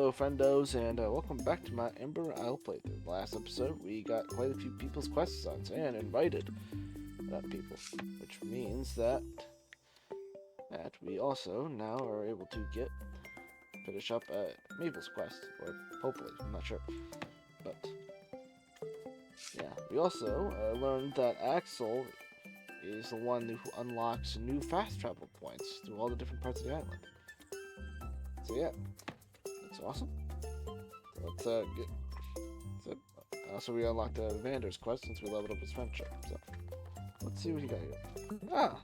Hello, friendos, and welcome back to my Ember Isle playthrough. Last episode, we got quite a few people's quests on and invited people, which means that we also now are able to finish up Mabel's quest, or hopefully, I'm not sure. But yeah, we also learned that Axel is the one who unlocks new fast travel points through all the different parts of the island. So yeah, that's awesome. Let's get. So, also, we unlocked Vander's quest since we leveled up his friendship. So, let's see what he got here. Ah,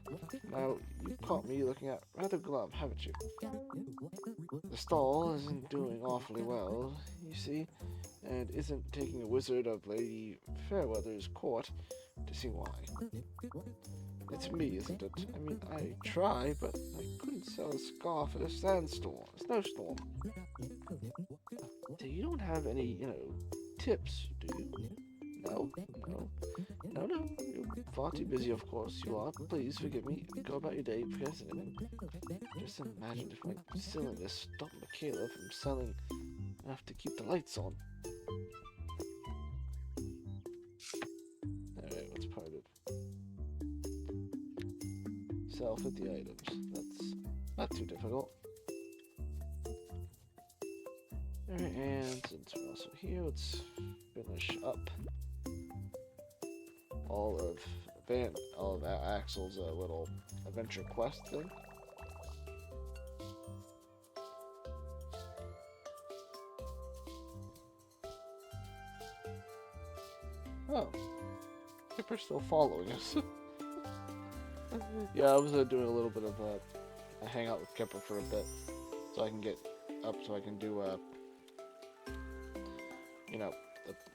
now you've caught me looking at rather glum, haven't you? The stall isn't doing awfully well, you see, and isn't taking a wizard of Lady Fairweather's court to see why. It's me, isn't it? I mean, I try, but I couldn't sell a scarf at a snowstorm. So you don't have any, tips, do you? No. You're far too busy, of course you are. Please forgive me. Go about your day, forget anything. Just imagine if my silliness stopped Michaela from selling enough to keep the lights on. Alright, what's part of? Sell 50 items. That's not too difficult. Alright, and since we're also here, let's finish up all of Axel's little adventure quest thing. Oh, Kipper's still following us. Yeah, I was doing a little bit of a hangout with Kipper for a bit, so I can get up, so I can do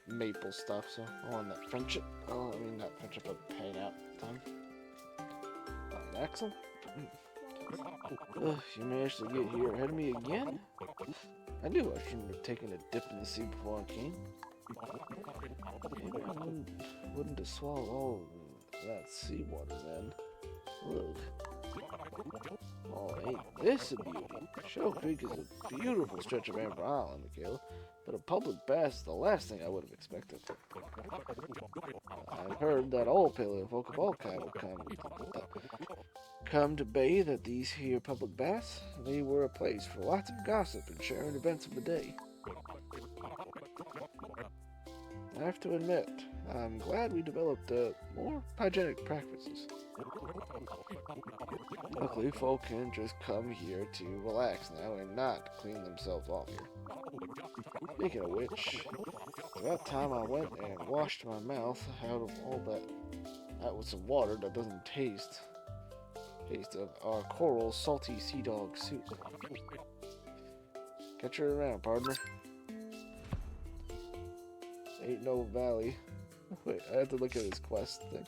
the maple stuff. So I want that friendship. Oh, I mean not friendship, but hangout time. Alright, Axel. You managed to get here ahead of me again? I knew I shouldn't have taken a dip in the sea before I came. Maybe I wouldn't have swallowed all that seawater then. Look. Oh, ain't this a beauty? Shell Creek is a beautiful stretch of Amber Island, Michaela, but a public bath is the last thing I would have expected. I've heard that all paleo folk of all kind will come to bathe at these here public baths. They were a place for lots of gossip and sharing events of the day. I have to admit, I'm glad we developed more hygienic practices. Luckily, folk can just come here to relax now and not clean themselves off here. Speaking of which, that time I went and washed my mouth out of all that with some water that doesn't taste of our coral salty sea dog soup. Catch her around, partner. Ain't no valley. Wait, I have to look at his quest thing.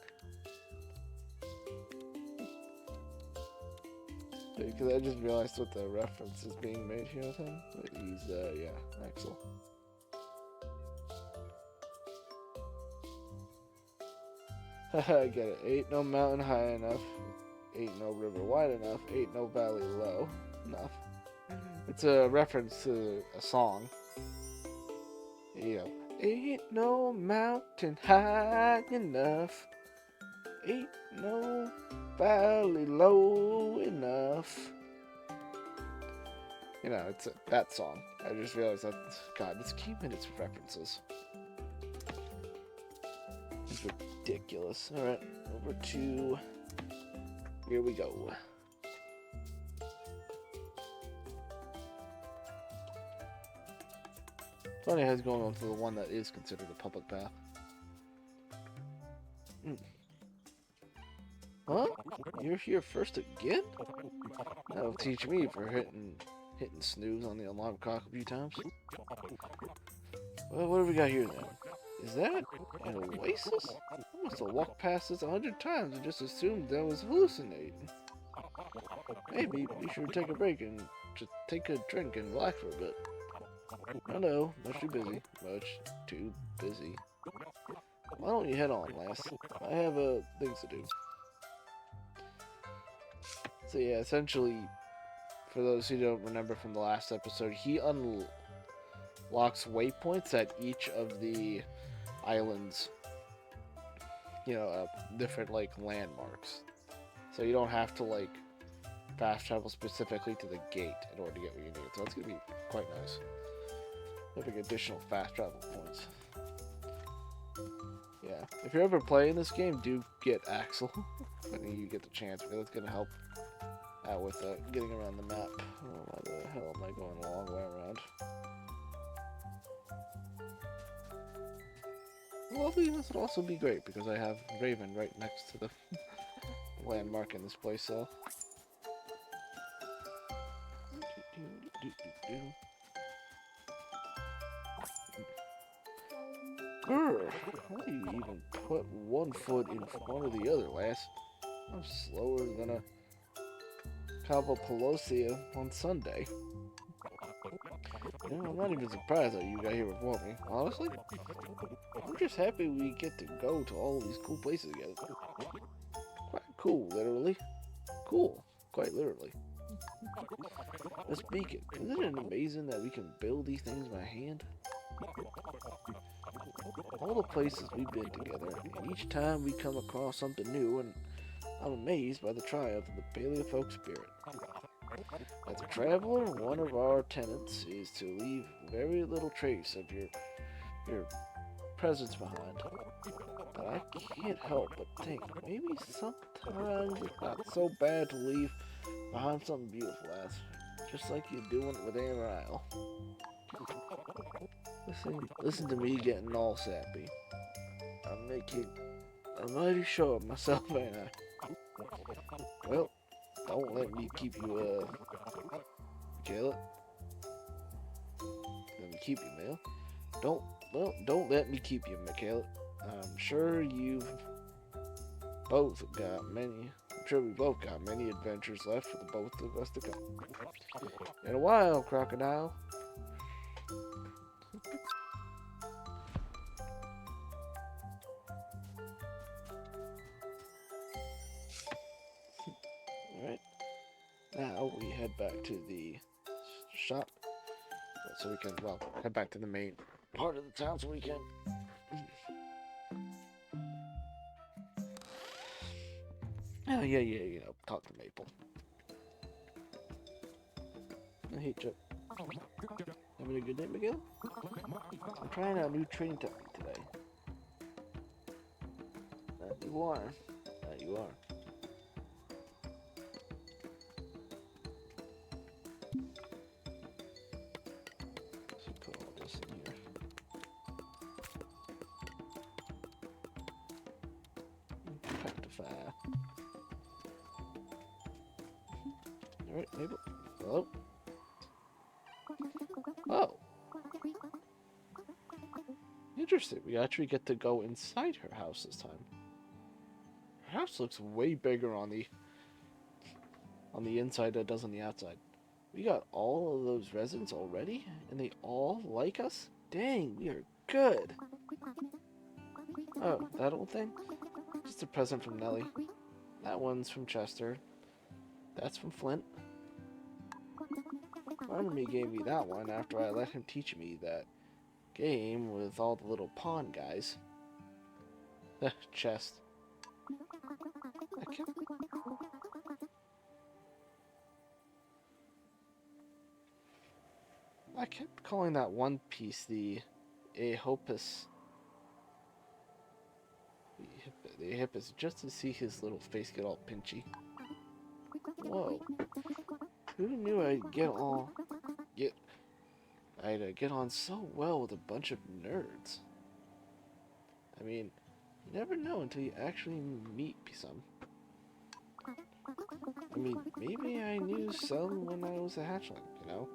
Because I just realized what the reference is being made here with him. But he's, yeah, Axel. Haha, I get it. Ain't no mountain high enough. Ain't no river wide enough. Ain't no valley low enough. It's a reference to a song. Ain't no mountain high enough. Ain't no valley low enough. It's that song. I just realized that, God, this game and its references. It's ridiculous. Alright, over to... Here we go. Funny how it's going on to the one that is considered a public bath. Huh? You're here first again? That'll teach me for hitting snooze on the alarm clock a few times. Well, what do we got here then? Is that an oasis? I must have walked past this 100 times and just assumed that I was hallucinating. Maybe we should take a break and just take a drink and relax for a bit. No, much too busy. Much too busy. Why don't you head on, lass? I have things to do. So yeah, essentially, for those who don't remember from the last episode, he locks waypoints at each of the islands. Different like landmarks. So you don't have to like fast travel specifically to the gate in order to get what you need. So it's gonna be quite nice. Having additional fast travel points. Yeah, if you're ever playing this game, do get Axel when you get the chance, because it's gonna help out with getting around the map. Oh, why the hell am I going a long way around? Lovely, this would also be great because I have Raven right next to the landmark in this place, so. Grr, how do you even put one foot in front of the other, lass? I'm slower than a Cavapalosia on Sunday. I'm not even surprised that you got here before me. Honestly, I'm just happy we get to go to all these cool places together. Quite cool, literally. Cool, quite literally. Let's speak it. Isn't it amazing that we can build these things by hand? All the places we've been together, and each time we come across something new, and I'm amazed by the triumph of the Paleofolk spirit. As a traveler, one of our tenets is to leave very little trace of your presence behind. But I can't help but think maybe sometimes it's not so bad to leave behind something beautiful, as just like you're doing with Amber Isle. Listen to me getting all sappy. I'm making a mighty show of myself, ain't I? Well, don't let me keep you, Caleb. Let me keep you, Mel. Don't let me keep you, Michaela. I'm sure we both got many adventures left for the both of us to come. In a while, crocodile. Alright. Now we head back to the shop. So we can, head back to the main part of the town so we can. Oh, yeah, talk to Maple. Hey, Chuck. Having a good day, Miguel? I'm trying out a new training technique today. That you are. That you are. Let's put all this in here. Practify. Alright, Maple. Hello? Oh. Interesting. We actually get to go inside her house this time. Her house looks way bigger on the inside than it does on the outside. We got all of those residents already, and they all like us? Dang, we are good. Oh, that old thing? Just a present from Nellie. That one's from Chester. That's from Flint. Barnaby gave me that one after I let him teach me that game with all the little pawn guys. Chest. I kept calling that one piece the Aehopus. The Aehopus, just to see his little face get all pinchy. Whoa. Who knew I'd get on so well with a bunch of nerds? I mean, you never know until you actually meet some. I mean, maybe I knew some when I was a hatchling, The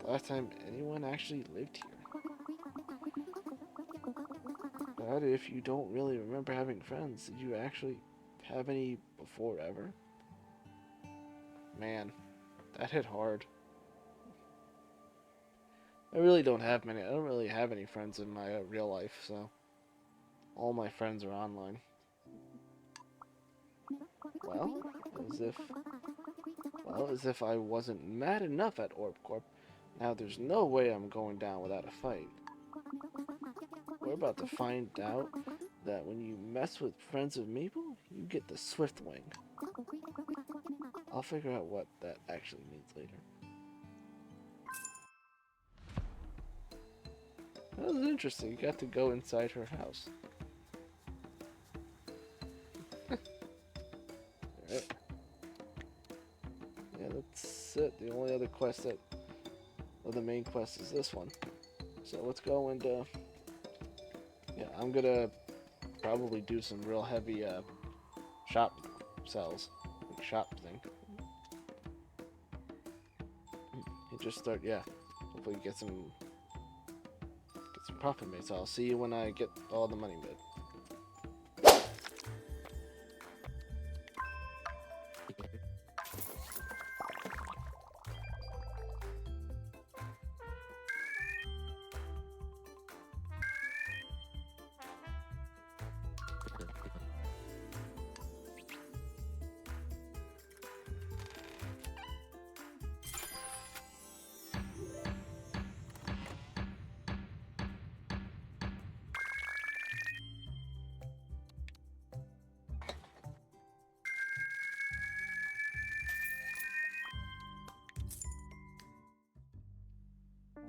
last time anyone actually lived here. But if you don't really remember having friends, did you actually have any before ever? Man, that hit hard. I really don't have many. I don't really have any friends in my real life, so all my friends are online. Well, as if I wasn't mad enough at OrbCorp, Now there's no way I'm going down without a fight. We're about to find out that when you mess with friends of Maple, you get the Swift Wing. I'll figure out what that actually means later. That was interesting. You got to go inside her house. Alright. Yeah, that's it. The only other quest that... Well, the main quest is this one. So let's go and, yeah, I'm gonna probably do some real heavy, shop sells. Like shop thing. And just start, yeah. Hopefully get some profit made. So I'll see you when I get all the money made.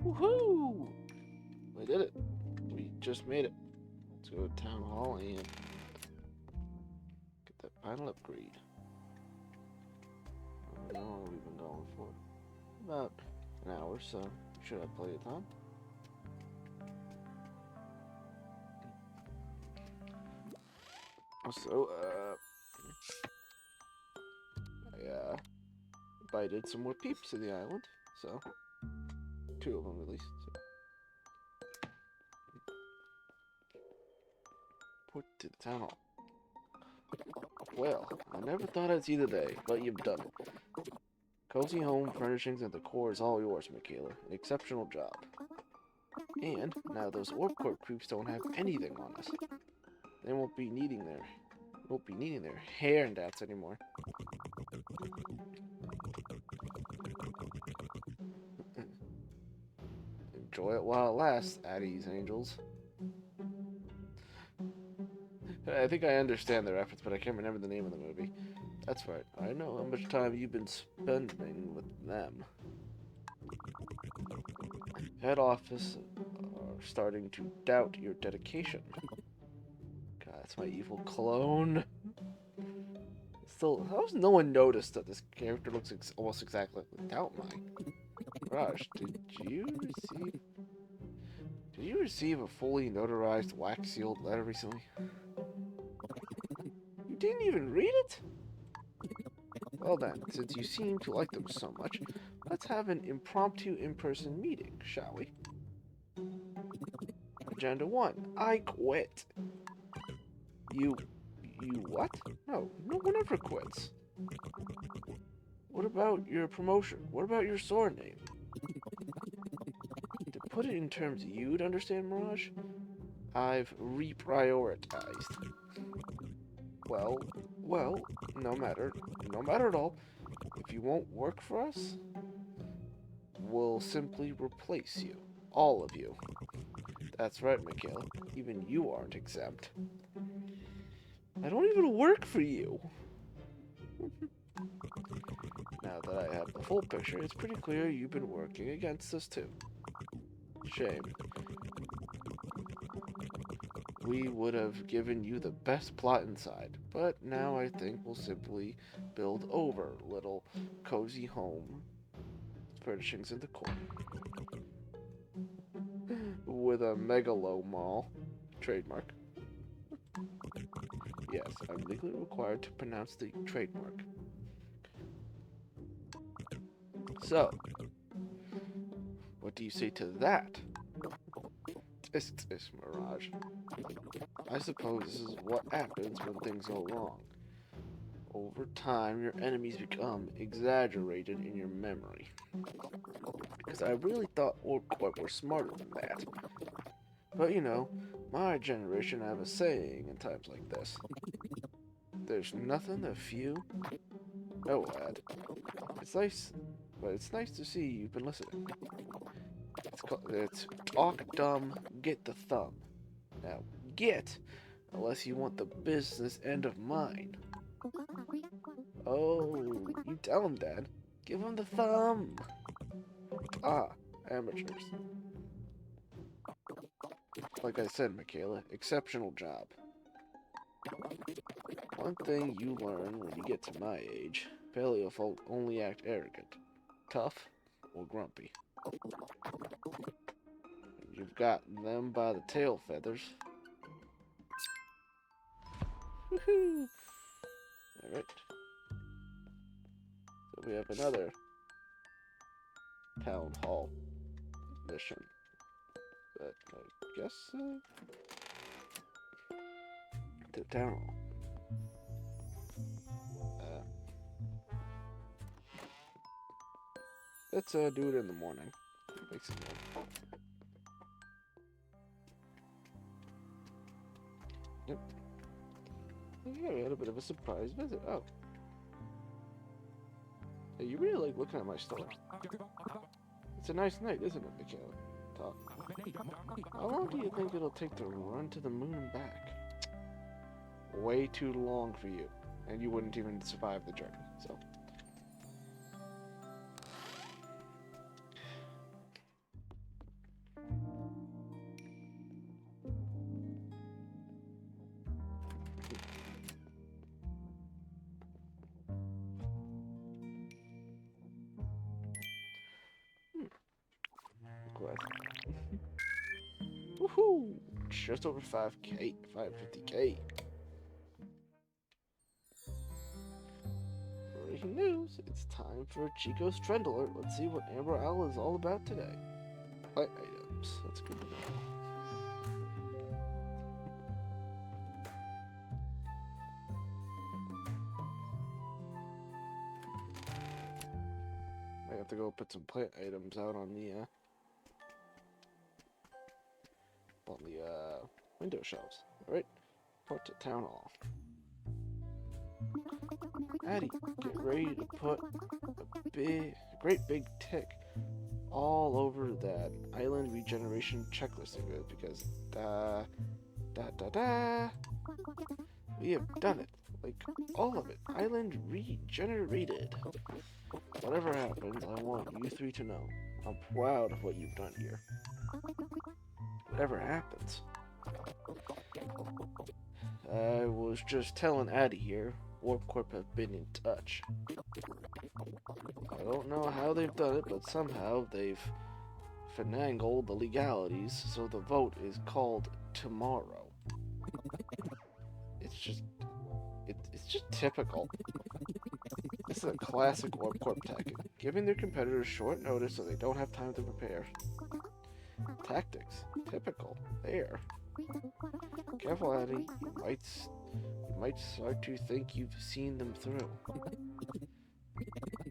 Woohoo! We did it. We just made it. Let's go to Town Hall and get that final upgrade. How long have we been going for? About an hour, so we should have plenty of time. So, I invited some more peeps to the island, so 2 of them at least. So. Report to the town hall. Well, I never thought I'd see the day, but you've done it. Cozy home furnishings and decor is all yours, Michaela. An exceptional job. And now those Orb Corp creeps don't have anything on us. They won't be needing their handouts anymore. Enjoy it while it lasts, Addie's Angels. I think I understand their efforts, but I can't remember the name of the movie. That's right. I know how much time you've been spending with them. Head office are starting to doubt your dedication. God, that's my evil clone. Still, how's no one noticed that this character looks almost exactly like Doubt Mine? Raj, did you receive a fully notarized wax-sealed letter recently? You didn't even read it? Well then, since you seem to like them so much, let's have an impromptu in-person meeting, shall we? Agenda 1. I quit. You what? No one ever quits. What about your promotion? What about your sword name? To put it in terms you'd understand, Mirage, I've reprioritized. Well, no matter at all. If you won't work for us, we'll simply replace you. All of you. That's right, Michaela. Even you aren't exempt. I don't even work for you. Now that I have the full picture, it's pretty clear you've been working against us too. Shame. We would have given you the best plot inside, but now I think we'll simply build over little cozy home furnishings in the corner. With a megalo mall trademark. Yes, I'm legally required to pronounce the trademark. So, what do you say to that? Tisk, Mirage. I suppose this is what happens when things go wrong. Over time, your enemies become exaggerated in your memory. Because I really thought Orb Corp were smarter than that. But you know, my generation have a saying in times like this. There's nothing a few... Oh, lad. It's nice but it's nice to see you've been listening. It's talk dumb, get the thumb. Now, get, unless you want the business end of mine. Oh, you tell him, Dad. Give him the thumb. Ah, amateurs. Like I said, Michaela, exceptional job. One thing you learn when you get to my age, paleo folk only act arrogant, tough, or grumpy. You've got them by the tail feathers. Woohoo! Alright. So we have another town hall mission. But I guess to town hall. Let's do it in the morning. Make some more. Yep. Yeah, we had a bit of a surprise visit. Oh. Hey, you really like looking at my store. It's a nice night, isn't it, Michaela? Talk. How long do you think it'll take to run to the moon and back? Way too long for you. And you wouldn't even survive the journey, so. Woohoo! Just over 5K, 550K. Breaking news, it's time for Chico's Trend Alert. Let's see what Amber Owl is all about today. Plant items, that's good to know. I have to go put some plant items out on the window shelves. Alright, report to Town Hall. Addie, get ready to put a great big tick all over that island regeneration checklist of it because we have done it. Like, all of it. Island regenerated. Whatever happens, I want you three to know. I'm proud of what you've done here. Whatever happens. I was just telling Addie here, Warp Corp have been in touch. I don't know how they've done it, but somehow they've finagled the legalities, so the vote is called tomorrow. It's just typical. This is a classic Warp Corp tactic, giving their competitors short notice so they don't have time to prepare. Tactics, typical. There. Careful, Addie. You might start to think you've seen them through.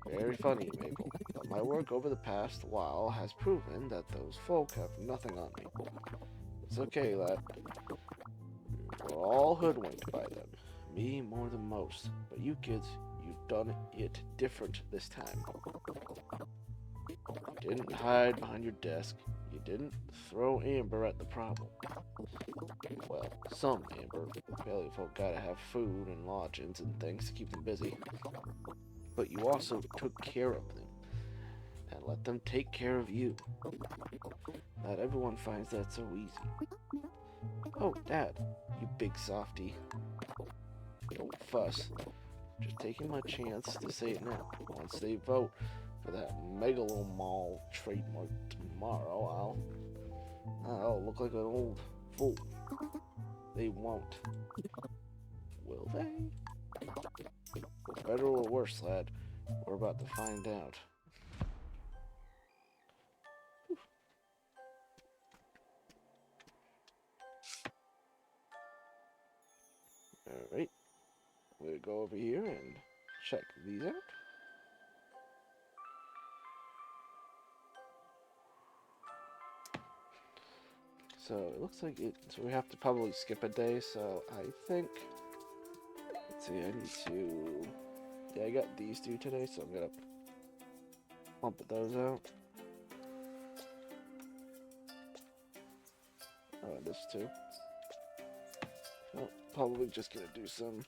Very funny, Maple. But my work over the past while has proven that those folk have nothing on me. It's okay, lad. We're all hoodwinked by them. Me more than most. But you kids, you've done it different this time. You didn't hide behind your desk. You didn't throw Amber at the problem. Well, some Amber. Paleo folk gotta have food and lodgings and things to keep them busy. But you also took care of them. And let them take care of you. Not everyone finds that so easy. Oh, Dad, you big softy. Don't fuss. Just taking my chance to say it now. Once they vote for that megalomall trademark tomorrow, I'll look like an old fool. They won't. Will they? For better or worse, lad, we're about to find out. Alright. We'll go over here and check these out. So it looks like so we have to probably skip a day, so I think, let's see, I need to, yeah, I got these two today, so I'm gonna clump of those out. Oh, this too. Well, probably just gonna do some.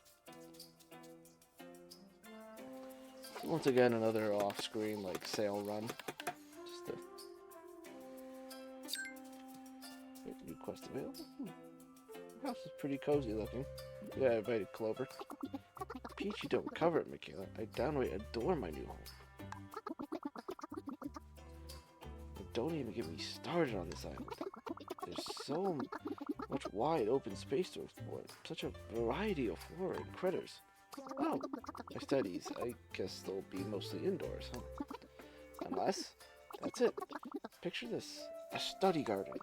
Once again, another off-screen like sale run. Just to get new quest available. The house is pretty cozy looking. Yeah, I invited Clover. Peach, you don't cover it, Michaela. I downright adore my new home. And don't even get me started on this island. There's so much wide open space to explore. Such a variety of flora and critters. Oh, my studies. I guess they'll be mostly indoors, huh? Unless, that's it. Picture this. A study garden.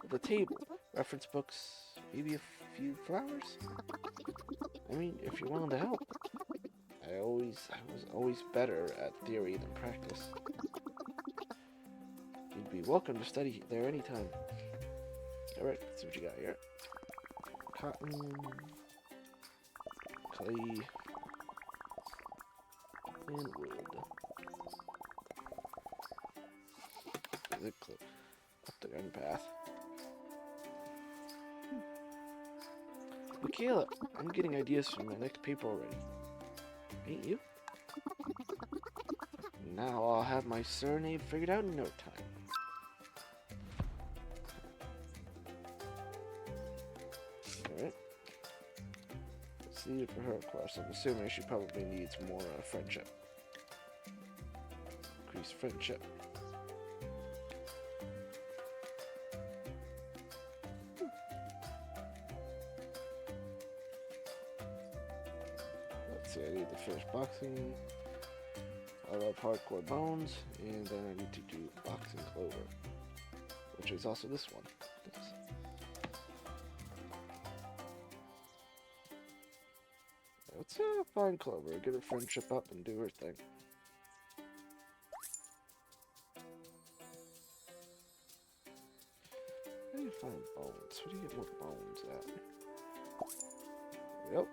With a table, reference books, maybe a few flowers? I mean, if you're willing to help. I was always better at theory than practice. You'd be welcome to study there anytime. Alright, let's see what you got here. Cotton, clay, and wood. Up the garden path. Michaela, I'm getting ideas for my next paper already. Ain't you? Now I'll have my surname figured out in no time. Alright. Let's see it for her, of course. I'm assuming she probably needs more friendship. Increase friendship. I need to finish boxing. I love hardcore bones, and then I need to do boxing Clover, which is also this one. Oops. Let's find Clover, get her friendship up, and do her thing. How do you find bones? Where do you get more bones at? Yep.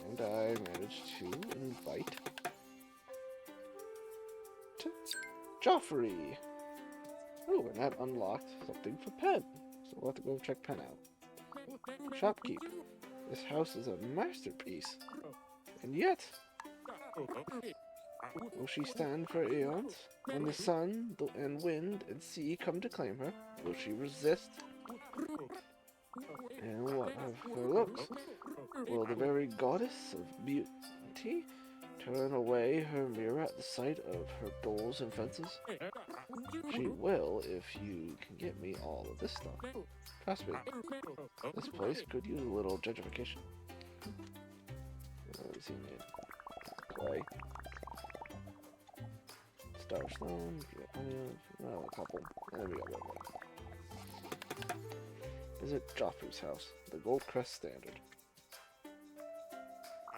And I managed to invite Joffrey. Oh, and that unlocked something for Pen. So we'll have to go check Pen out. Shopkeep. This house is a masterpiece. And yet, will she stand for eons? When the sun and wind and sea come to claim her, will she resist? And what of her looks? Will the very goddess of beauty turn away her mirror at the sight of her doors and fences? She will if you can get me all of this stuff. Trust me, this place could use a little gentrification. Let's see, clay, starstone, a couple, and then we got one more. Visit Joffrey's house, the Gold Crest Standard.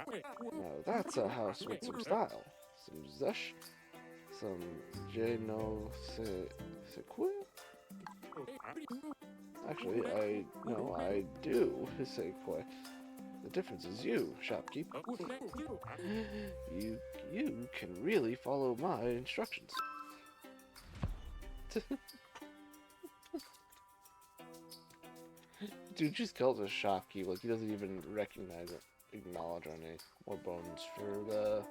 Now that's a house with some style, some zesh, some sequel. Actually, I do say quite. The difference is you, shopkeep. You can really follow my instructions. Dude just calls us shopkeep, like he doesn't even recognize it, acknowledge our name. More bones for the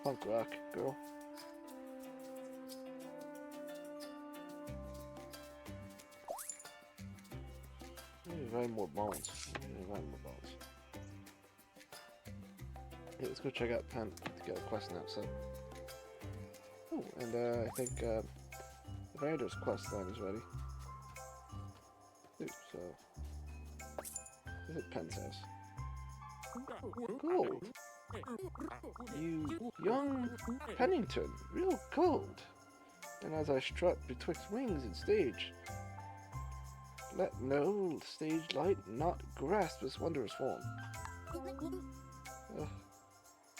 punk rock girl. Find more bones. Find more bones. Hey, let's go check out Pen to get a quest now. So, oh, and I think the Vander's quest line is ready. Dude, so visit Pen's house. Gold. You young Pennington, real gold. And as I strut betwixt wings and stage, let no stage light not grasp this wondrous form.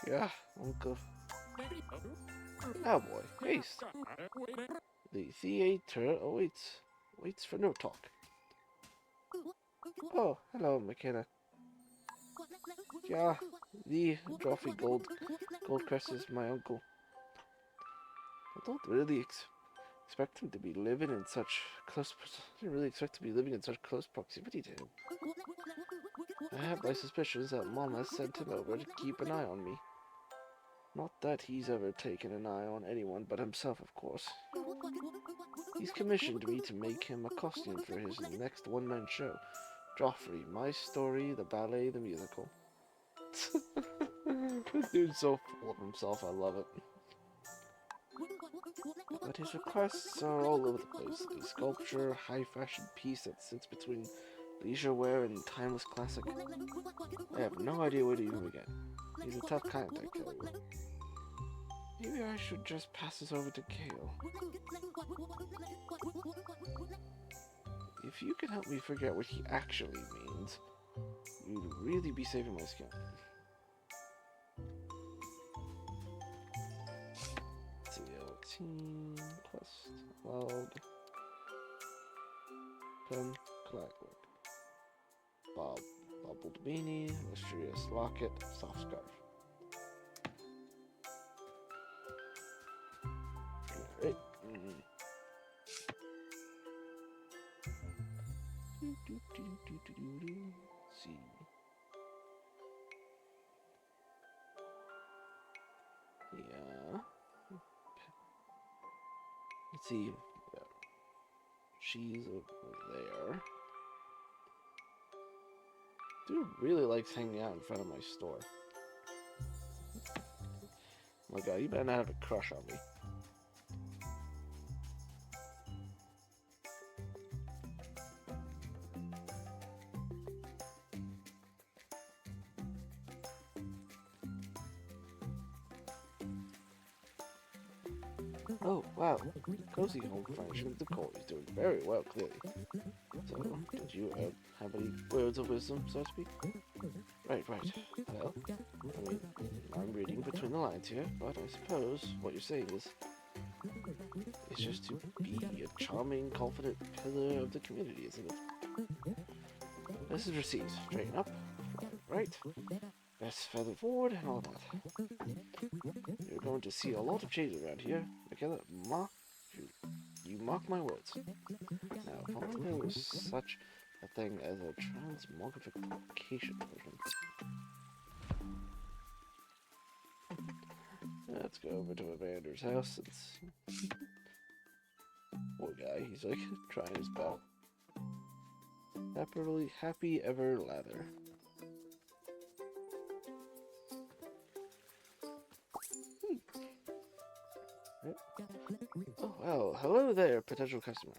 Yeah, Uncle. Now, boy, haste. The theater waits for no talk. Oh, hello, McKenna. Yeah, the Joffrey Goldcrest is my uncle. I don't really expect him to be living in such close. I didn't really expect to be living in such close proximity to him. I have my suspicions that Mama sent him over to keep an eye on me. Not that he's ever taken an eye on anyone but himself, of course. He's commissioned me to make him a costume for his next one-man show. Joffrey, My Story, the ballet, the musical. This dude's so full of himself, I love it. But his requests are all over the place. A sculpture, high-fashion piece that sits between leisure wear and timeless classic. I have no idea where to even begin. He's a tough contact, I tell you. Maybe I should just pass this over to Kale. If you can help me figure out what he actually means, you'd really be saving my skin. Team quest allowed. Pen, collect. Bobbled beanie, mysterious locket, soft scarf. Alright. See. Yeah. Let's see. Yeah. She's over there. Dude really likes hanging out in front of my store. Oh my god, you better not have a crush on me. Oh, wow. Cozy home furnishing decor is doing very well, clearly. So, did you have any words of wisdom, so to speak? Right. Well, I mean, I'm reading between the lines here, but I suppose what you're saying is it's just to be a charming, confident pillar of the community, isn't it? This is receipt. Straighten up. Right. Best feather forward and all that. You're going to see a lot of changes around here. Michaela, you mark my words. Now, if only there was such a thing as a transmogrification version. Let's go over to Evander's house. Poor guy, he's like trying his best. Happy ever lather. Oh, well, hello there, potential customer.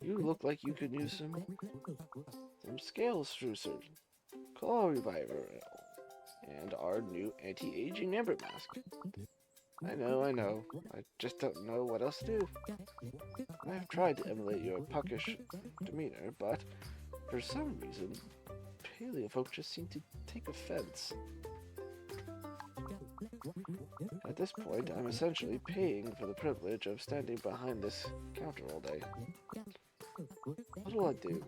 You look like you could use some scale sprucer, claw reviver, and our new anti-aging amber mask. I know. I just don't know what else to do. I have tried to emulate your puckish demeanor, but for some reason, paleo folk just seem to take offense. At this point, I'm essentially paying for the privilege of standing behind this counter all day. What will I do?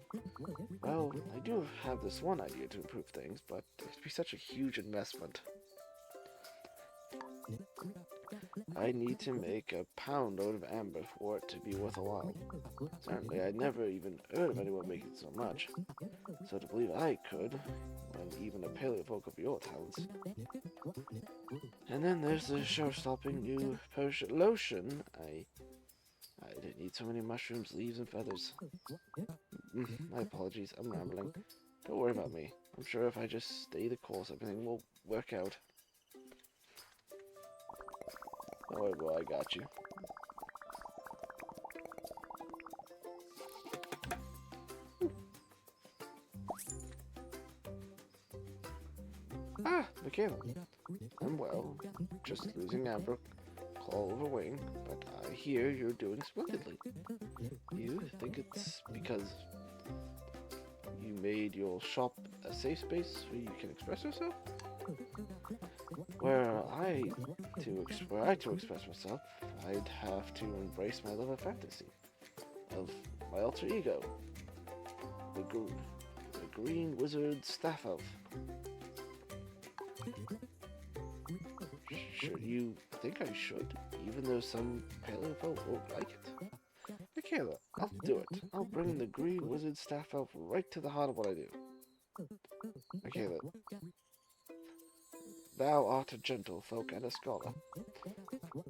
Well, I do have this one idea to improve things, but it'd be such a huge investment. I need to make a pound load of amber for it to be worth a while. Certainly, I'd never even heard of anyone making so much. So to believe I could, when even a paleofolk of your talents. And then there's the show-stopping new potion lotion. I didn't need so many mushrooms, leaves, and feathers. My apologies, I'm rambling. Don't worry about me. I'm sure if I just stay the course, everything will work out. Don't worry, boy, I got you. Ah, Michaela. I'm well. Just losing amber, claw over wing, but I hear you're doing splendidly. You think it's because you made your shop a safe space where you can express yourself? Were I to express myself, I'd have to embrace my love of fantasy, of my alter ego, the green wizard staff elf. Should you think I should, even though some paleo folk won't like it. Michaela, I'll do it. I'll bring the green wizard staff elf right to the heart of what I do. Michaela, thou art a gentle folk and a scholar.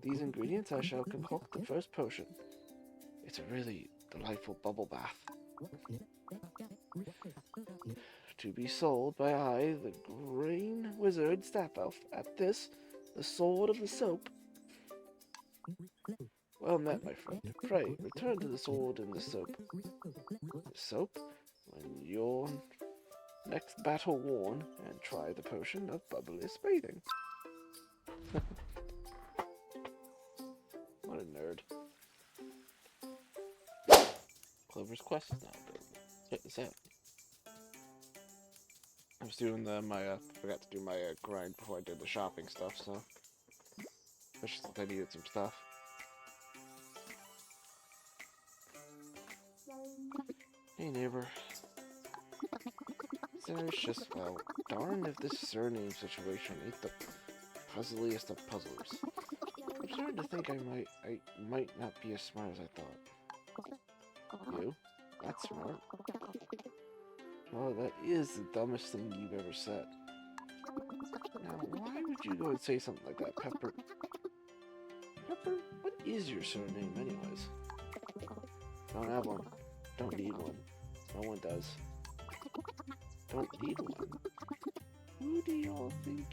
These ingredients I shall concoct the first potion. It's a really delightful bubble bath. To be sold by I, the green wizard staff elf, at this, the sword of the soap. Well met, my friend. Pray, return to the sword and the soap. The soap, when your next battle worn, and try the potion of bubbleless bathing. What a nerd. Clover's quest is now available. Check this out. I was doing forgot to do my grind before I did the shopping stuff, so. Especially since I needed some stuff. Hey neighbor. There's just, well, darn if this surname situation ain't the puzzliest of puzzlers. I'm starting to think I might not be as smart as I thought. You? That's smart. Well, that is the dumbest thing you've ever said. Now, why would you go and say something like that, Pepper? Pepper, what is your surname anyways? Don't have one. Don't need one. No one does. Don't need one. Who do y'all think?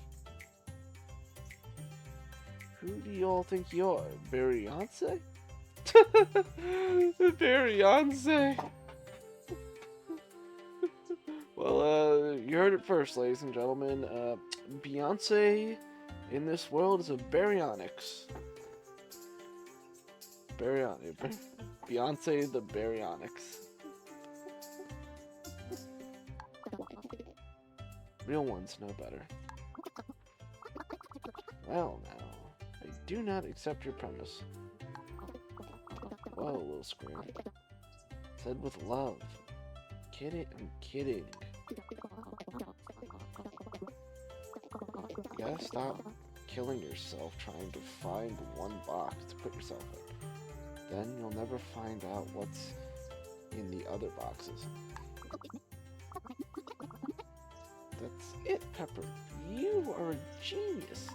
Who do y'all think you are? Beyonce? Beyonce. Well, you heard it first, ladies and gentlemen. Beyonce in this world is a baryonyx. Beyonce the baryonyx. Real ones know better. Well, now, I do not accept your premise. Whoa, little square. Said with love. Kidding, I'm kidding. You gotta stop killing yourself trying to find one box to put yourself in. Then you'll never find out what's in the other boxes. That's it, Pepper. You are a genius.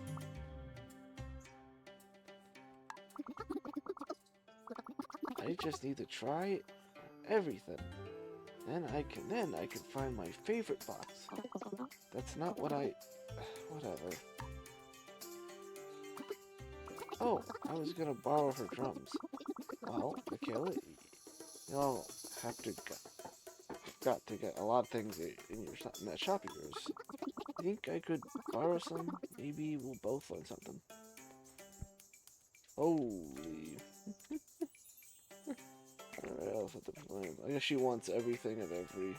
I just need to try everything. Then I can find my favorite box. That's not what whatever. Oh, I was gonna borrow her drums. Well, Michaela, you'll have to got to get a lot of things in that shop of yours. You think I could borrow some? Maybe we'll both learn something. Holy. Alright, I'll have to plan. I guess she wants everything at every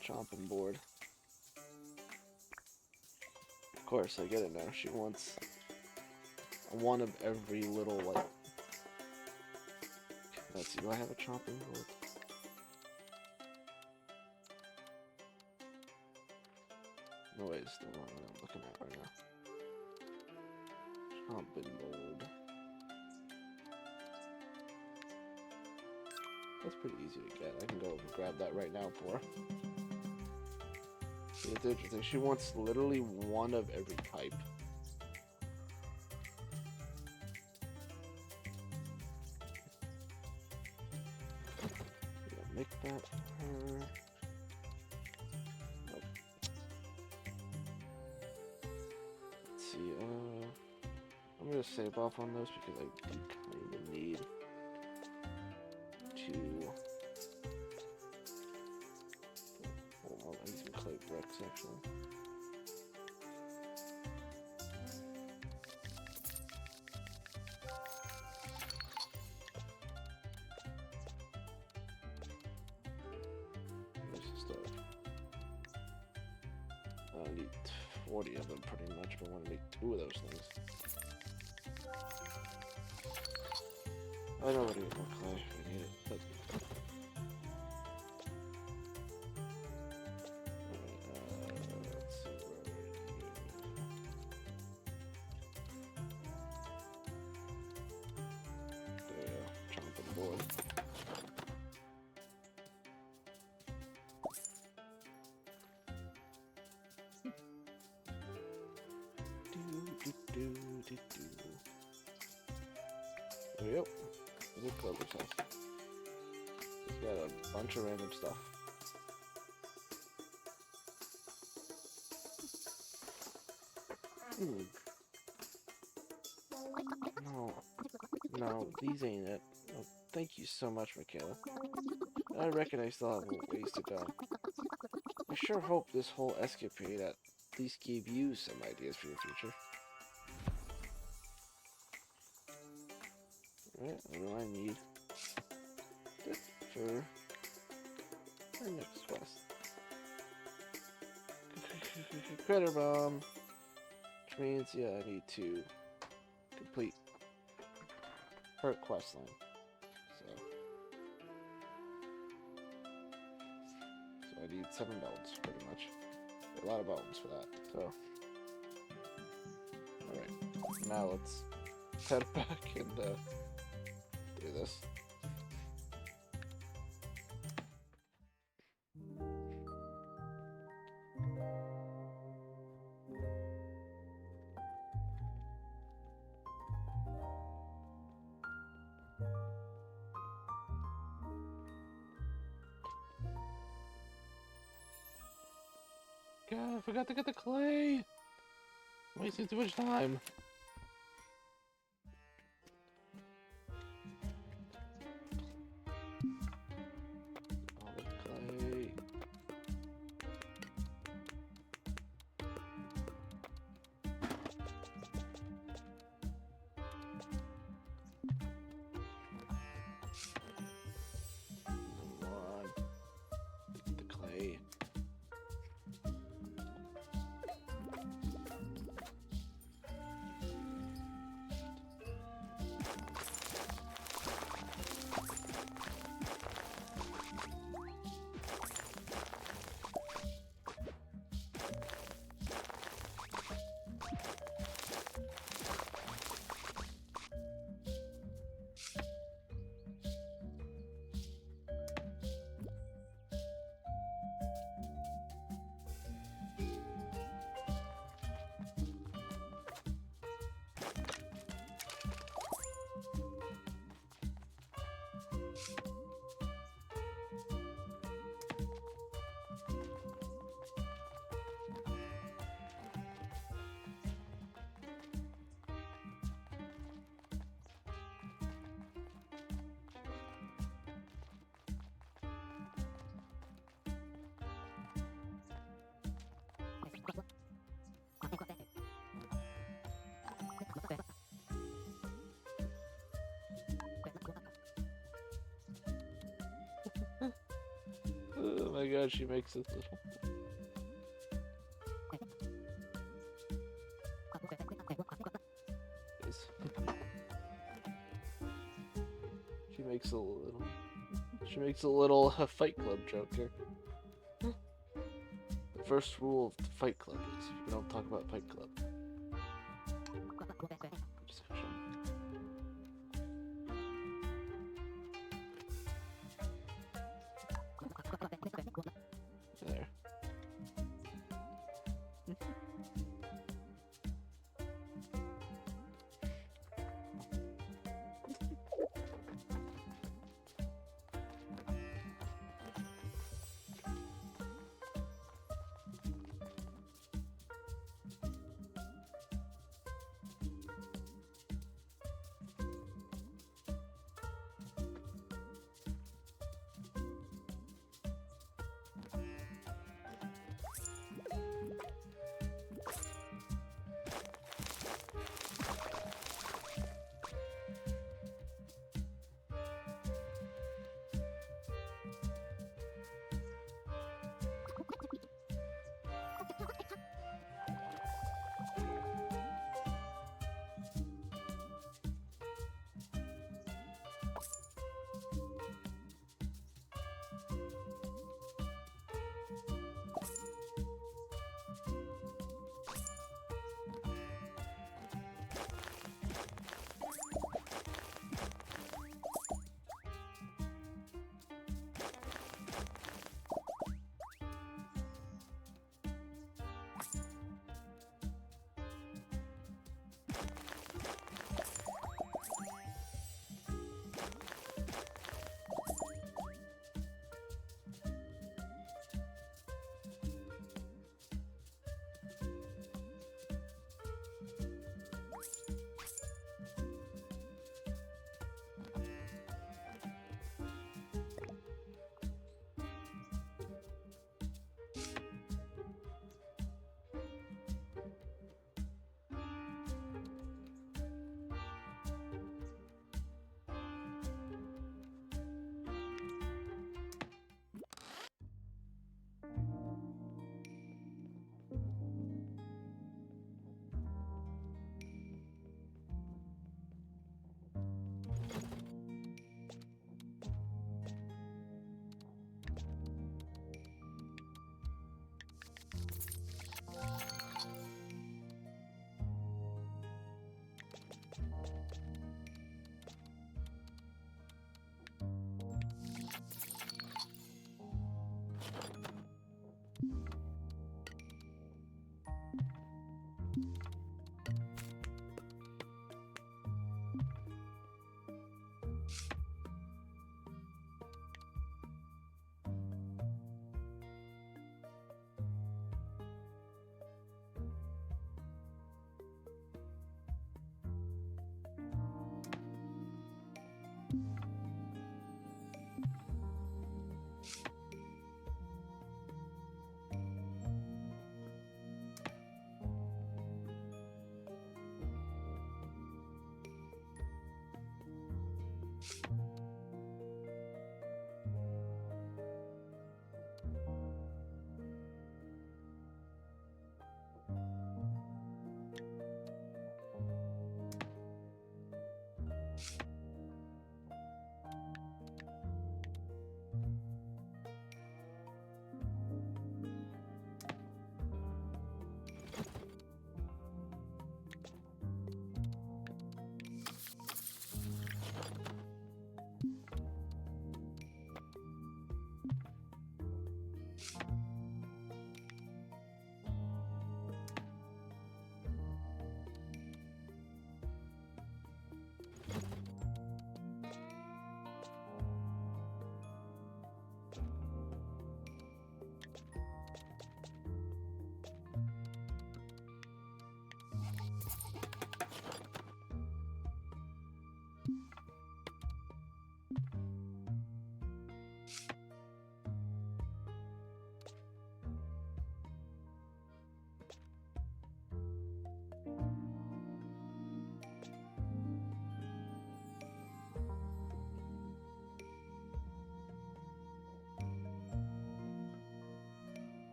chopping board. Of course, I get it now. She wants one of every little, like... Let's see, do I have a chopping board? No, wait, it's the one I'm looking at right now. Chopping board. That's pretty easy to get. I can go and grab that right now for her. See, it's interesting. She wants literally one of every type. Make that for her. Nope. Let's see, I'm gonna save off on those because I do kind of need to I need some clay bricks actually. Where's the stuff? I need 40 of them pretty much, but I want to make 2 of those things. I know what to get more clay if I need it, but... let's see, where are you? There we go. There's a Clover's house. It's got a bunch of random stuff. Ooh. No, these ain't it. Oh, thank you so much, Michaela. I reckon I still have ways to go. I sure hope this whole escapade at least gave you some ideas for your future. Alright, what do I need for our next quest? Critter bomb! Which means, yeah, I need to complete her quest line. So I need 7 bones, pretty much. A lot of bones for that, so. Alright, now let's head back and do this. God, I forgot to get the clay! I'm wasting too much time. All the clay. Come on. Get the clay. Oh my god, she makes it little. She makes a little. She makes a little Fight Club joke here. The first rule of the Fight Club is you don't talk about Fight Club. Discussion. There.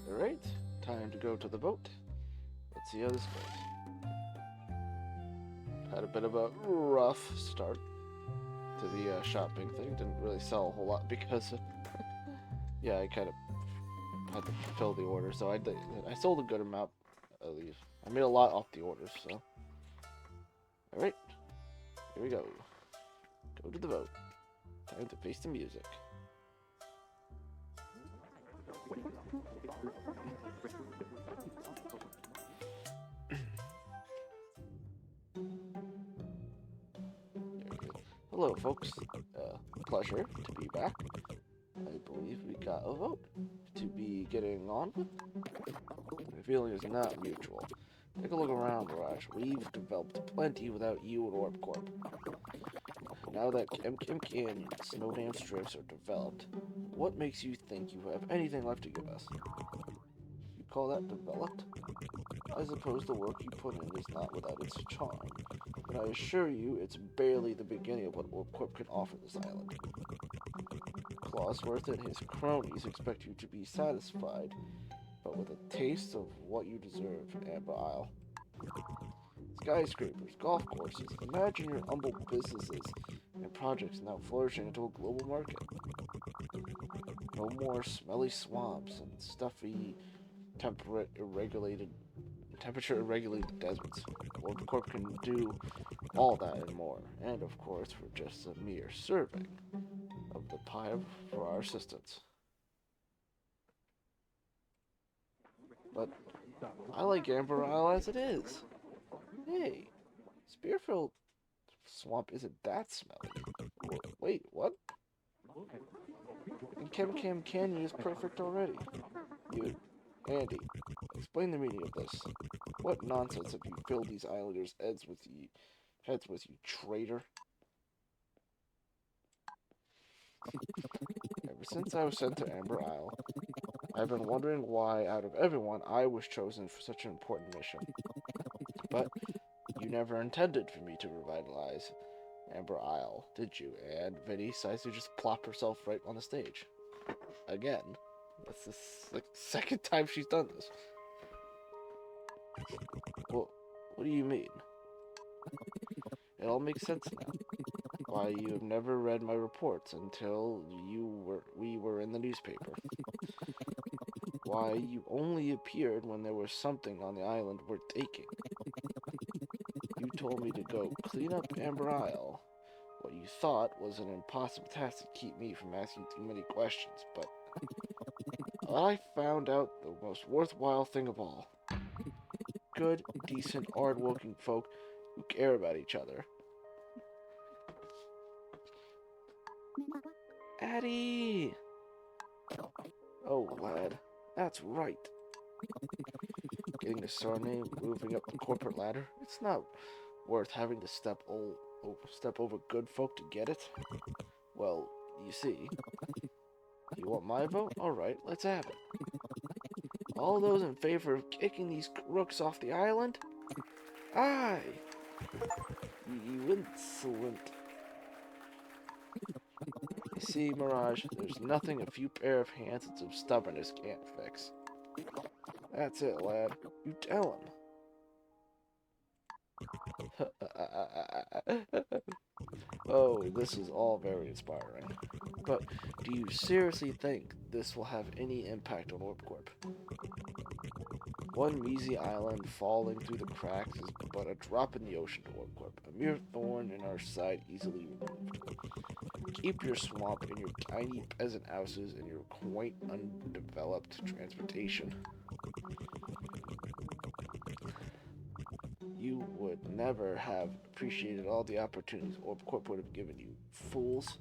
Alright, time to go to the boat. Let's see how this goes. Had a bit of a rough start to the shopping thing. Didn't really sell a whole lot because, yeah, I kind of had to fulfill the order. So I sold a good amount at least. I made a lot off the orders, so. Alright, here we go. Go to the boat. Time to face the music. Hello, folks. Pleasure to be back. I believe we got a vote to be getting on with. The feeling is not mutual. Take a look around, Mirage. We've developed plenty without you and Orb Corp. Now that Kim Canyon and Snowdance Drifts are developed, what makes you think you have anything left to give us? You call that developed? I suppose the work you put in is not without its charm, but I assure you it's barely the beginning of what Orb Corp can offer this island. Clawsworth and his cronies expect you to be satisfied, but with a taste of what you deserve, Amber Isle. Skyscrapers, golf courses, imagine your humble businesses and projects now flourishing into a global market. No more smelly swamps and stuffy, temperature-irregulated deserts. World Corp can do all that and more, and of course for just a mere serving of the pie for our assistance. But I like Amber Isle as it is. Hey, Spearfield Swamp isn't that smelly. Wait, what? And Chem Canyon is perfect already. You, Andy, explain the meaning of this. What nonsense have you filled these islanders' heads with, you traitor? Ever since I was sent to Amber Isle, I've been wondering why, out of everyone, I was chosen for such an important mission. But you never intended for me to revitalize Amber Isle, did you? And Vinny decides to just plop herself right on the stage. Again. That's the second time she's done this. Well, what do you mean? It all makes sense now. Why you have never read my reports until we were in the newspaper. Why you only appeared when there was something on the island worth taking. You told me to go clean up Amber Isle. What you thought was an impossible task to keep me from asking too many questions, but I found out the most worthwhile thing of all. Good, decent, hard-working folk who care about each other. Addie! Oh, lad, that's right. Getting a surname, moving up the corporate ladder, it's not worth having to step over good folk to get it. Well, you see, you want my vote? Alright, let's have it. All those in favor of kicking these crooks off the island? Aye! You insolent. You see, Mirage, there's nothing a few pair of hands and some stubbornness can't fix. That's it, lad. You tell him. Oh, this is all very inspiring. But do you seriously think this will have any impact on OrbCorp? One measly island falling through the cracks is but a drop in the ocean to OrbCorp, a mere thorn in our side easily removed. Keep your swamp and your tiny peasant houses and your quaint, undeveloped transportation. You would never have appreciated all the opportunities OrbCorp would have given you, fools.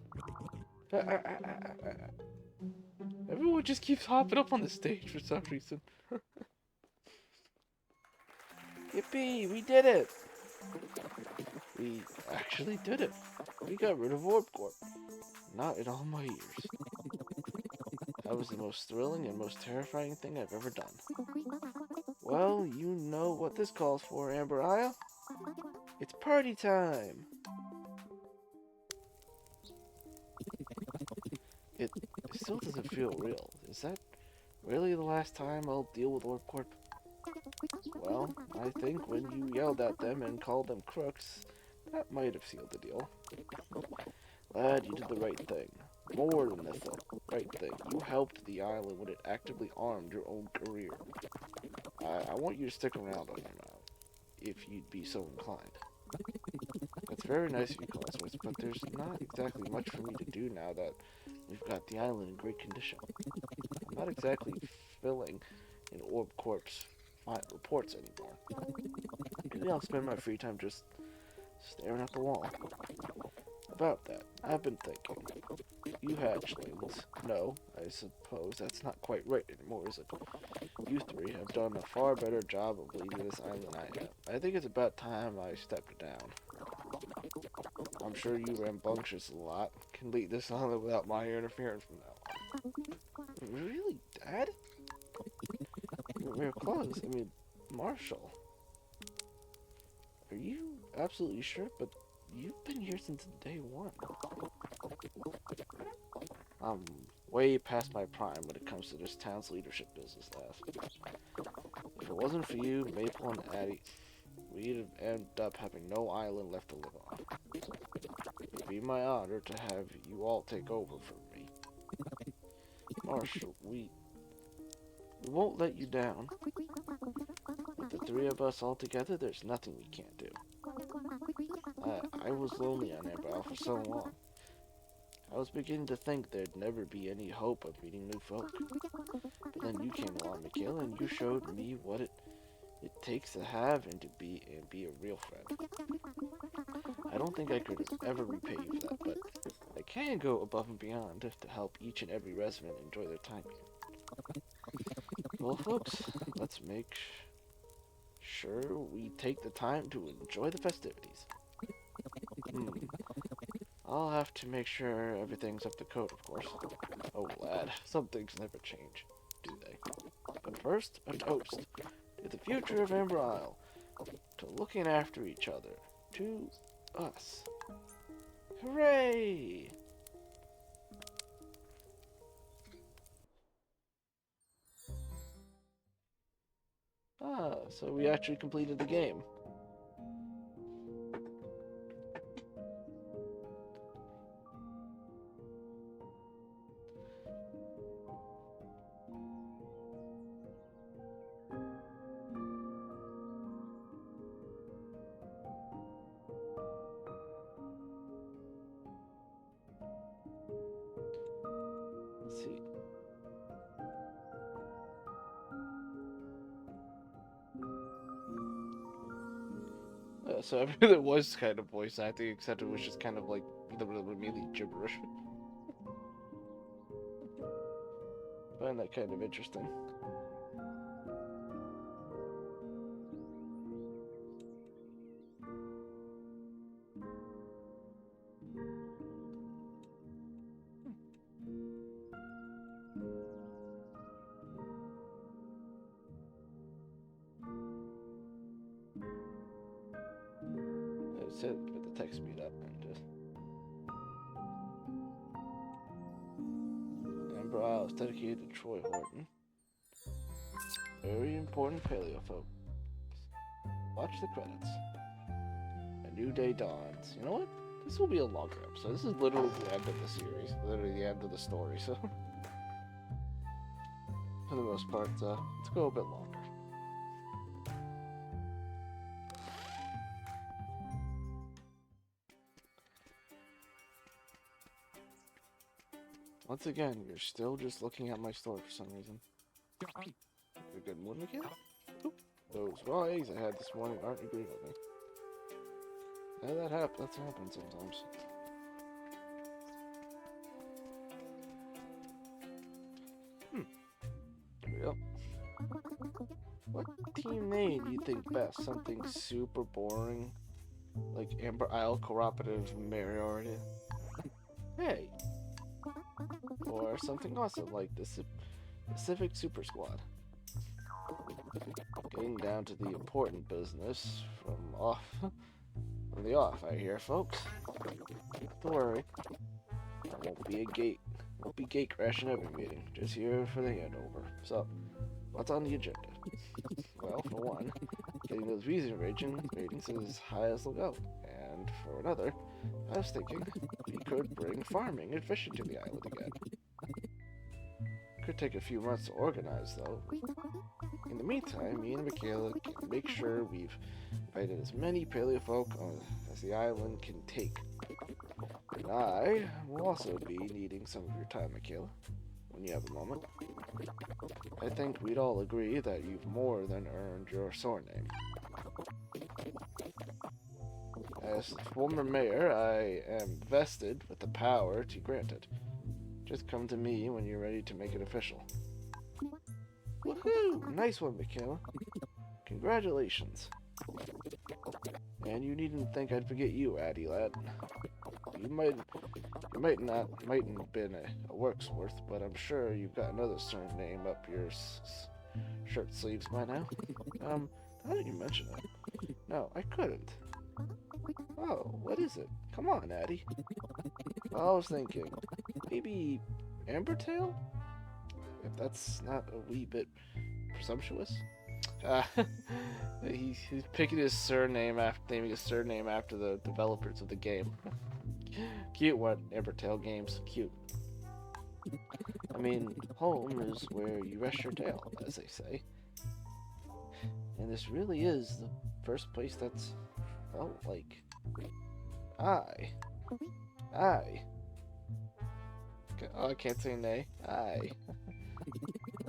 Everyone just keeps hopping up on the stage for some reason. Yippee, we did it! We actually did it. We got rid of OrbCorp. Not in all my years. That was the most thrilling and most terrifying thing I've ever done. Well, you know what this calls for, Amber Isle. It's party time! It still doesn't feel real. Is that really the last time I'll deal with OrbCorp? Well, I think when you yelled at them and called them crooks, that might have sealed the deal. Lad, you did the right thing. More than the right thing. You helped the island when it actively armed your own career. I want you to stick around on your now, if you'd be so inclined. That's very nice of you, Cosworth, but there's not exactly much for me to do now that we've got the island in great condition. I'm not exactly filling in OrbCorp's reports anymore. Maybe I'll spend my free time just staring at the wall. About that, I've been thinking. You hatchlings. No, I suppose that's not quite right anymore, is it? You three have done a far better job of leading this island than I have. I think it's about time I stepped down. I'm sure you rambunctious a lot can lead this island without my interference from now on. Really, Dad? We're close. I mean, Marshall. Are you absolutely sure? But you've been here since day one. I'm way past my prime when it comes to this town's leadership business, lad. If it wasn't for you, Maple and Addie, we'd have ended up having no island left to live on. It'd be my honor to have you all take over for me. Marshall, we won't let you down. With the three of us all together, there's nothing we can't do. I was lonely on Amber Isle for so long. I was beginning to think there'd never be any hope of meeting new folk. But then you came along, Michaela, and you showed me what it takes to have and be a real friend. I don't think I could ever repay you for that, but I can go above and beyond to help each and every resident enjoy their time here. Well, folks, let's make sure we take the time to enjoy the festivities. I'll have to make sure everything's up to code, of course. Oh, lad, some things never change, do they? But first, a toast to the future of Amber Isle. to looking after each other, to us. Hooray! Ah, so we actually completed the game. Let's see. So everything was kind of voice acting, except it was just kind of like really gibberish. I find that kind of interesting. That's it. Put the text speed up and just. Amber Isle is dedicated to Troy Horton. Very important paleo folk. Watch the credits. A new day dawns. You know what? This will be a longer episode. This is literally the end of the series. Literally the end of the story, so. For the most part, let's go a bit longer. Once again, you're still just looking at my story for some reason. A good morning, kid? Those raw eggs I had this morning aren't agreeing with me. Yeah, that's happened sometimes. Here we go. What team name do you think best? Something super boring, like Amber Isle Cooperative Majority? Hey! Or something awesome like the Pacific Super Squad. Getting down to the important business from the off, I hear, folks. Don't worry. I won't be gate crashing every meeting. Just here for the handover. So, what's on the agenda? Well, for one, getting those visa ratings as high as they'll go. And for another, I was thinking we could bring farming and fishing to the island again. Could take a few months to organize, though. In the meantime, me and Michaela can make sure we've invited as many paleofolk as the island can take. And I will also be needing some of your time, Michaela, when you have a moment. I think we'd all agree that you've more than earned your surname. As the former mayor, I am vested with the power to grant it. Just come to me when you're ready to make it official. Woohoo! Nice one, Michaela. Congratulations. And you needn't think I'd forget you, Addy lad. You mightn't have been a worksworth, but I'm sure you've got another surname up your shirt sleeves by now. How did you mention it? No, I couldn't. Oh, what is it? Come on, Addy. I was thinking, maybe Ambertail? If that's not a wee bit presumptuous. He's picking his surname naming his surname after the developers of the game. Cute one, Ambertail Games. Cute. I mean, home is where you rest your tail, as they say. And this really is the first place that's felt like I. Oh, I can't say nay.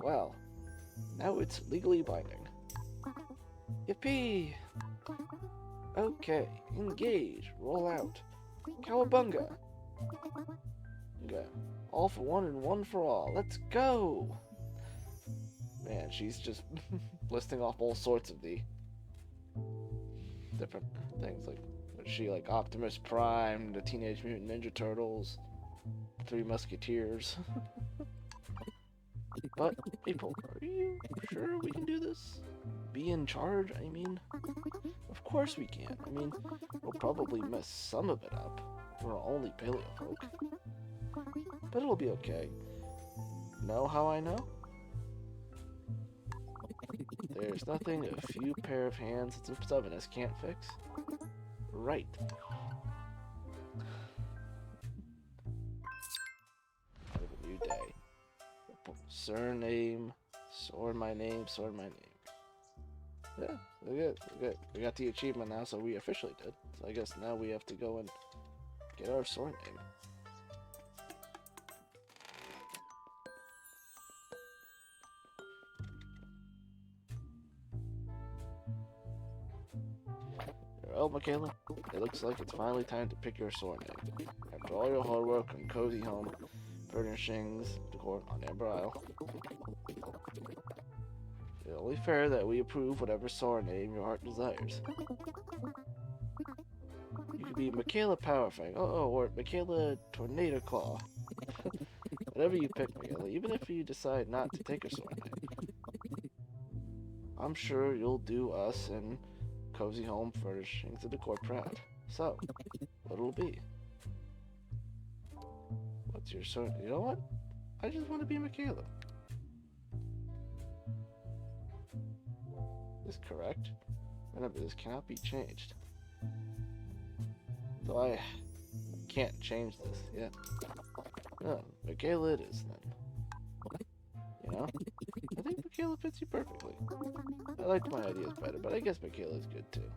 Well, now it's legally binding. Yippee! Okay, engage, roll out. Cowabunga! Okay, all for one and one for all. Let's go! Man, she's just listing off all sorts of the different things. Like, was she like Optimus Prime, the Teenage Mutant Ninja Turtles, Three Musketeers? But, people, are you sure we can do this? Be in charge, I mean? Of course we can. I mean, we'll probably mess some of it up. We're only paleo folk. But it'll be okay. Know how I know? There's nothing a few pair of hands and some stubbornness can't fix. Right. Have a new day. Surname, sword my name, sword my name. Yeah, we're good, we're good. We got the achievement now, so we officially did. So I guess now we have to go and get our sword name. Well, Michaela, it looks like it's finally time to pick your sword name. After all your hard work on Cozy Home, furnishings, decor on Amber Isle, it's only fair that we approve whatever sword name your heart desires. You could be Michaela Powerfang, or Michaela Tornado Claw. Whatever you pick, Michaela, even if you decide not to take a sword name. I'm sure you'll do us and Cozy Home Furnishings and Decor proud. So, what'll it be? What's your sword? You know what? I just want to be Michaela. Is correct? Remember, this cannot be changed. So I can't change this yet. No, Michaela it is then. You know? I think Michaela fits you perfectly. I liked my ideas better, but I guess Michaela's good too.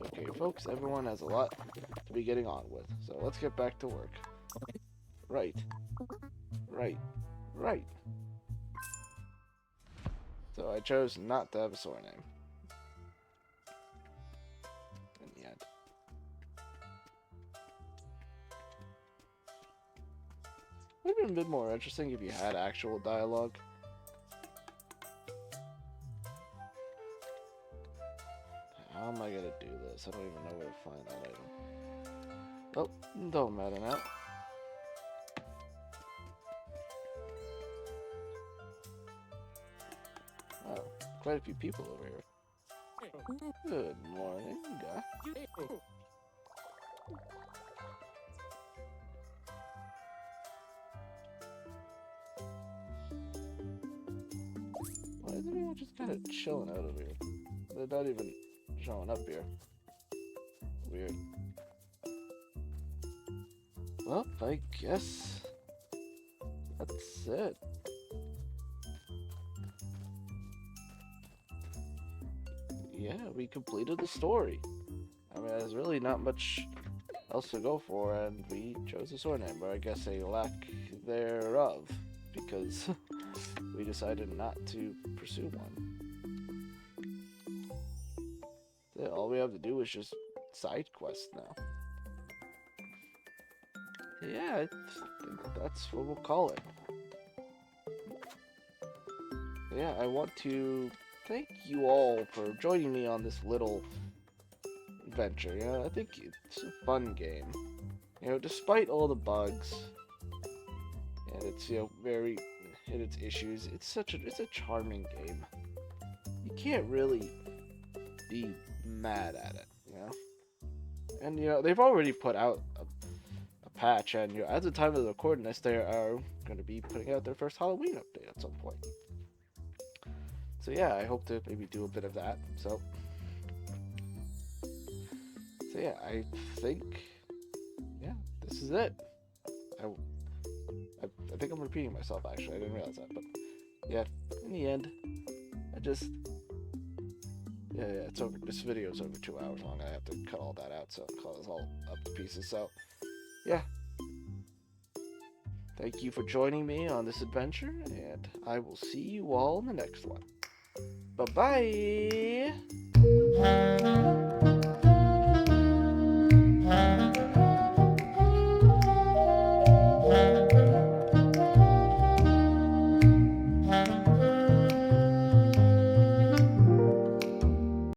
Okay, folks, everyone has a lot to be getting on with, so let's get back to work. Right. Right. Right. So I chose not to have a sword name. In the end. Would have been a bit more interesting if you had actual dialogue. How am I gonna do this? I don't even know where to find that item. Oh, don't matter now. Oh, quite a few people over here. Good morning, guy. Why is everyone just kind of chilling out over here? They're not even showing up here. Weird. Well, I guess that's it. Yeah, we completed the story. I mean, there's really not much else to go for, and we chose a sword name, or I guess a lack thereof, because we decided not to pursue one. So all we have to do is just side quest now. Yeah, I think that's what we'll call it. Yeah, I want to thank you all for joining me on this little adventure. You know, I think it's a fun game. You know, despite all the bugs and its very and its issues, it's a charming game. You can't really be mad at it, you know. And you know, they've already put out a patch, and you know, at the time of the recording this, they are going to be putting out their first Halloween update at some point. So yeah, I hope to maybe do a bit of that. So yeah, I think, yeah, this is it. I think I'm repeating myself, actually. I didn't realize that, but yeah, in the end, yeah, it's over. This video is over 2 hours long. I have to cut all that out, so cut this all up to pieces. So yeah, thank you for joining me on this adventure, and I will see you all in the next one. Bye-bye!